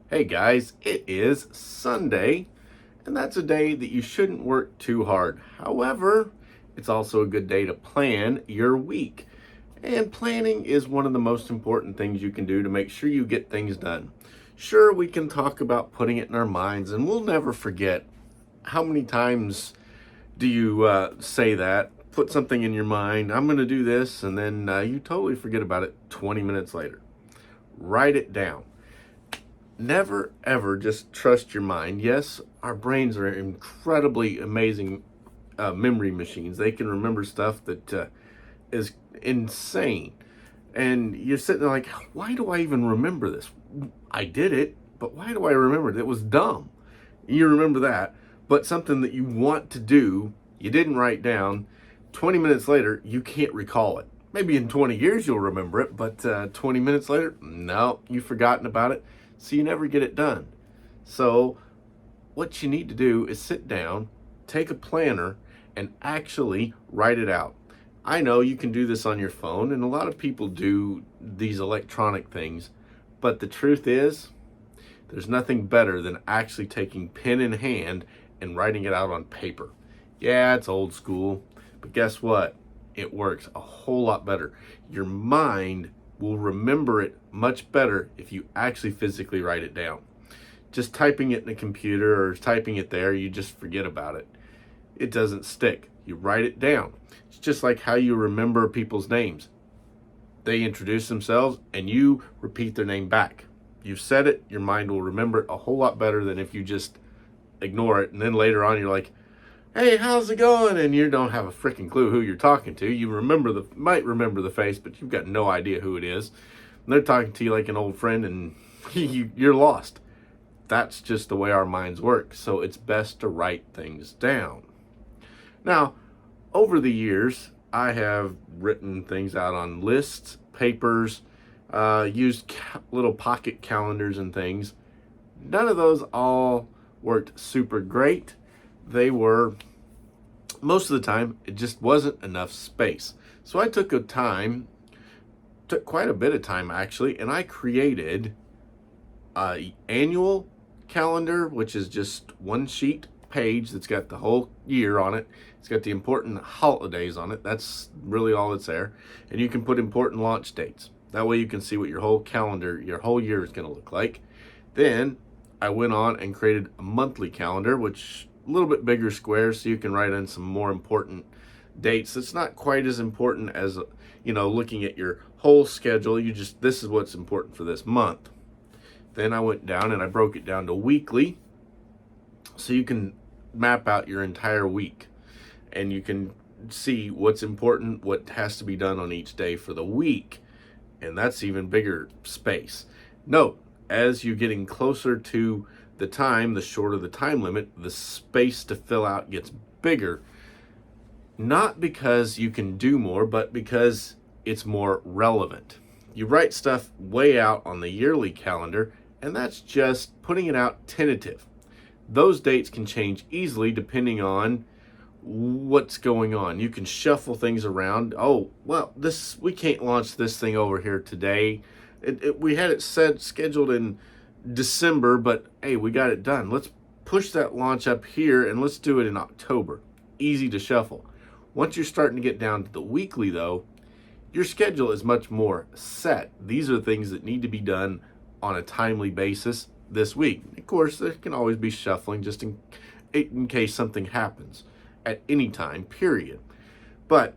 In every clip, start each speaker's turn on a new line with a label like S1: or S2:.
S1: Hey guys, it is Sunday, and that's a day that you shouldn't work too hard. However, it's also a good day to plan your week. And planning is one of the most important things you can do to make sure you get things done. Sure, we can talk about putting it in our minds, and we'll never forget. How many times do you say that? Put something in your mind, I'm going to do this, and then you totally forget about it 20 minutes later. Write it down. Never ever just trust your mind. Yes, our brains are incredibly amazing memory machines. They can remember stuff that is insane. And you're sitting there like, why do I even remember this? I did it, but why do I remember it? It was dumb. You remember that, but something that you want to do, you didn't write down. 20 minutes later, you can't recall it. Maybe in 20 years you'll remember it, but 20 minutes later, no, you've forgotten about it, so you never get it done. So what you need to do is sit down, take a planner, and actually write it out. I know you can do this on your phone, and a lot of people do these electronic things, but the truth is, there's nothing better than actually taking pen in hand and writing it out on paper. Yeah, it's old school, but guess what? It works a whole lot better. Your mind will remember it much better if you actually physically write it down. Just typing it in a computer or typing it there, you just forget about it. It doesn't stick. You write it down. It's just like how you remember people's names. They introduce themselves and you repeat their name back. You've said it, your mind will remember it a whole lot better than if you just ignore it. And then later on, you're like, hey, how's it going? And you don't have a freaking clue who you're talking to. You might remember the face, but you've got no idea who it is. And they're talking to you like an old friend and you're lost. That's just the way our minds work. So it's best to write things down. Now, over the years, I have written things out on lists, papers, used little pocket calendars and things. None of those all worked super great. They were, most of the time, it just wasn't enough space. So I took quite a bit of time actually, and I created an annual calendar, which is just one sheet page that's got the whole year on it. It's got the important holidays on it. That's really all that's there. And you can put important launch dates. That way you can see what your whole calendar, your whole year is going to look like. Then I went on and created a monthly calendar, which a little bit bigger squares, so you can write in some more important dates. It's not quite as important as, looking at your whole schedule. This is what's important for this month. Then I went down and I broke it down to weekly, so you can map out your entire week and you can see what's important, what has to be done on each day for the week. And that's even bigger space. Note, as you're getting closer to the time, the shorter the time limit, the space to fill out gets bigger. Not because you can do more, but because it's more relevant. You write stuff way out on the yearly calendar, and that's just putting it out tentative. Those dates can change easily depending on what's going on. You can shuffle things around. Oh, well, we can't launch this thing over here today. We had it scheduled in December, but hey, we got it done. Let's push that launch up here and let's do it in October. Easy to shuffle. Once you're starting to get down to the weekly though, your schedule is much more set. These are things that need to be done on a timely basis this week. Of course, there can always be shuffling just in case something happens at any time, period. But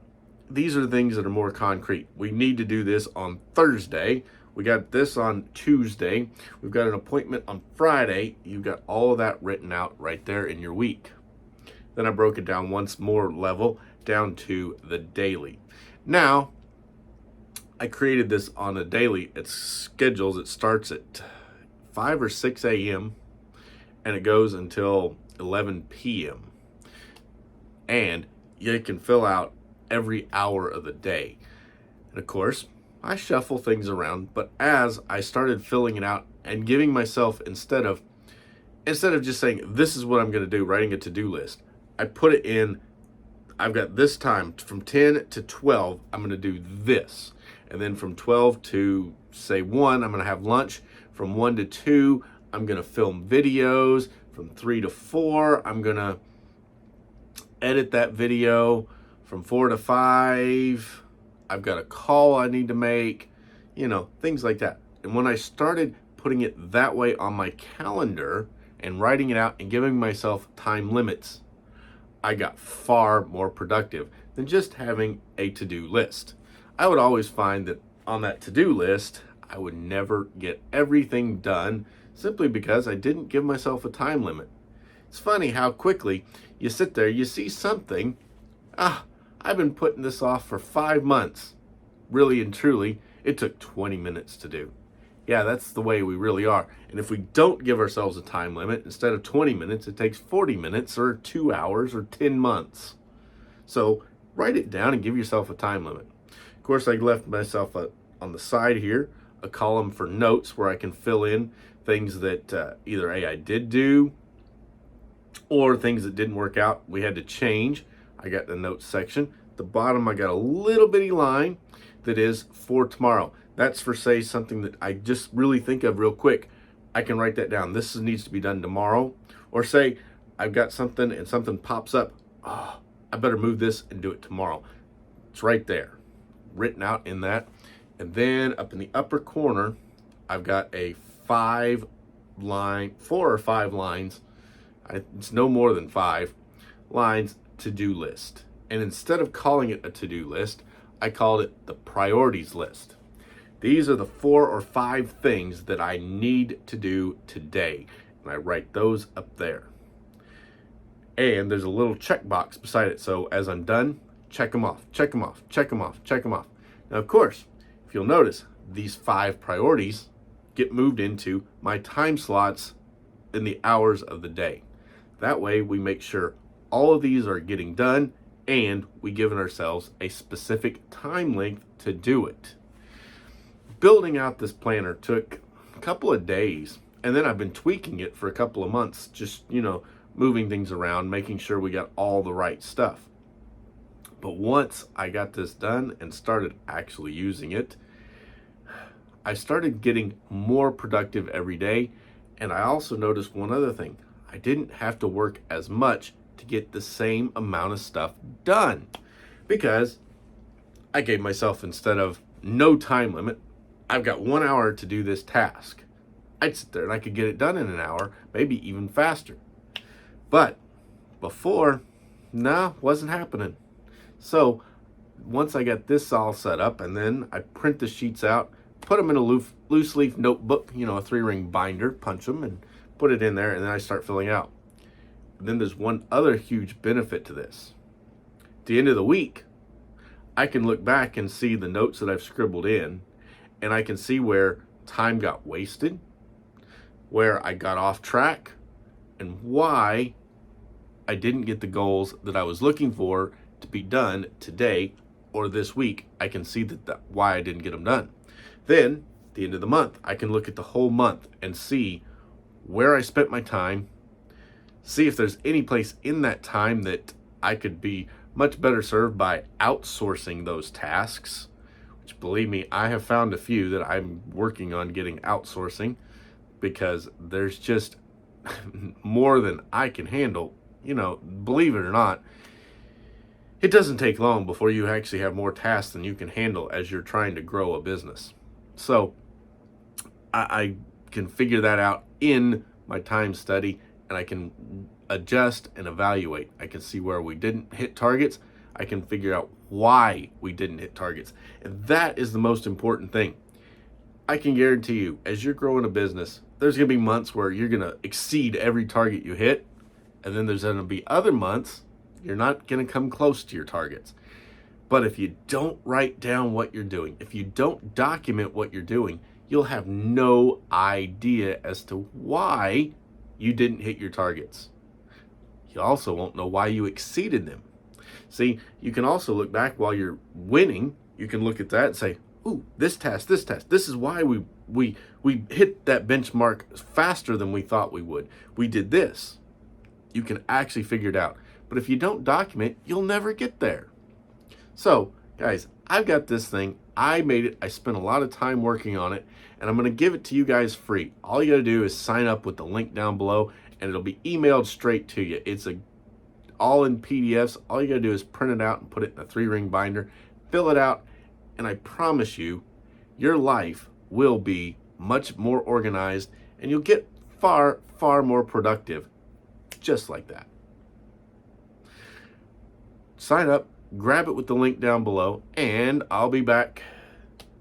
S1: these are things that are more concrete. We need to do this on Thursday. We got this on Tuesday. We've got an appointment on Friday. You've got all of that written out right there in your week. Then I broke it down once more level down to the daily. Now, I created this on a daily. It schedules. It starts at 5 or 6 a.m. and it goes until 11 p.m. And you can fill out every hour of the day. And of course, I shuffle things around, but as I started filling it out and giving myself, instead of just saying, this is what I'm going to do, writing a to-do list, I put it in, I've got this time from 10 to 12, I'm going to do this. And then from 12 to say 1, I'm going to have lunch. From 1 to 2, I'm going to film videos from 3 to 4. I'm going to edit that video from 4 to 5. I've got a call I need to make, things like that. And when I started putting it that way on my calendar and writing it out and giving myself time limits, I got far more productive than just having a to-do list. I would always find that on that to-do list, I would never get everything done simply because I didn't give myself a time limit. It's funny how quickly you sit there, you see something, I've been putting this off for 5 months. Really and truly, it took 20 minutes to do. Yeah, that's the way we really are. And if we don't give ourselves a time limit, instead of 20 minutes, it takes 40 minutes or 2 hours or 10 months. So write it down and give yourself a time limit. Of course, I left myself on the side here a column for notes where I can fill in things that either I did do or things that didn't work out, we had to change. I got the notes section. At the bottom, I got a little bitty line that is for tomorrow. That's for, say, something that I just really think of real quick. I can write that down. This needs to be done tomorrow. Or say I've got something and something pops up. I better move this and do it tomorrow. It's right there, written out in that. And then up in the upper corner, I've got a 4 or 5 lines. It's no more than 5 lines to-do list. And instead of calling it a to-do list, I called it the priorities list. These are the 4 or 5 things that I need to do today. And I write those up there. And there's a little checkbox beside it. So as I'm done, check them off, check them off, check them off, check them off. Now, of course, if you'll notice, these 5 priorities get moved into my time slots in the hours of the day. That way we make sure all of these are getting done and we given ourselves a specific time length to do it. Building out this planner took a couple of days, and then I've been tweaking it for a couple of months, just, moving things around, making sure we got all the right stuff. But once I got this done and started actually using it, I started getting more productive every day. And I also noticed one other thing. I didn't have to work as much to get the same amount of stuff done, because I gave myself, instead of no time limit, I've got 1 hour to do this task. I'd sit there and I could get it done in an hour, maybe even faster. But before, wasn't happening. So once I got this all set up, and then I print the sheets out, put them in a loose leaf notebook, a 3-ring binder, punch them and put it in there, and then I start filling out. And then there's one other huge benefit to this. At the end of the week, I can look back and see the notes that I've scribbled in, and I can see where time got wasted, where I got off track, and why I didn't get the goals that I was looking for to be done today or this week. I can see why I didn't get them done. Then, at the end of the month, I can look at the whole month and see where I spent my time, see if there's any place in that time that I could be much better served by outsourcing those tasks, which, believe me, I have found a few that I'm working on getting outsourcing, because there's just more than I can handle. Believe it or not, it doesn't take long before you actually have more tasks than you can handle as you're trying to grow a business. So I can figure that out in my time study, and I can adjust and evaluate. I can see where we didn't hit targets. I can figure out why we didn't hit targets. And that is the most important thing. I can guarantee you, as you're growing a business, there's going to be months where you're going to exceed every target you hit. And then there's going to be other months you're not going to come close to your targets. But if you don't write down what you're doing, if you don't document what you're doing, you'll have no idea as to why you didn't hit your targets. You also won't know why you exceeded them. See, you can also look back while you're winning. You can look at that and say, ooh, this test, this is why we hit that benchmark faster than we thought we would. We did this. You can actually figure it out. But if you don't document, you'll never get there. So, guys, I've got this thing. I made it. I spent a lot of time working on it, and I'm going to give it to you guys free. All you got to do is sign up with the link down below, and it'll be emailed straight to you. It's all in PDFs. All you got to do is print it out and put it in a 3-ring binder, fill it out, and I promise you, your life will be much more organized, and you'll get far, far more productive just like that. Sign up, grab it with the link down below, and I'll be back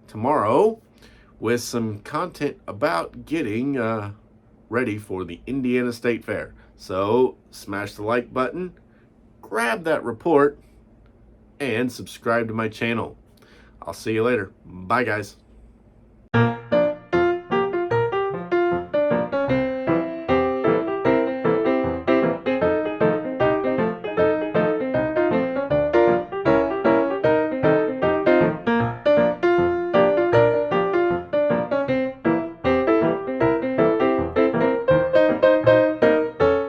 S1: tomorrow with some content about getting ready for the Indiana State Fair. So smash the like button, grab that report, and subscribe to my channel. I'll see you later. Bye, guys.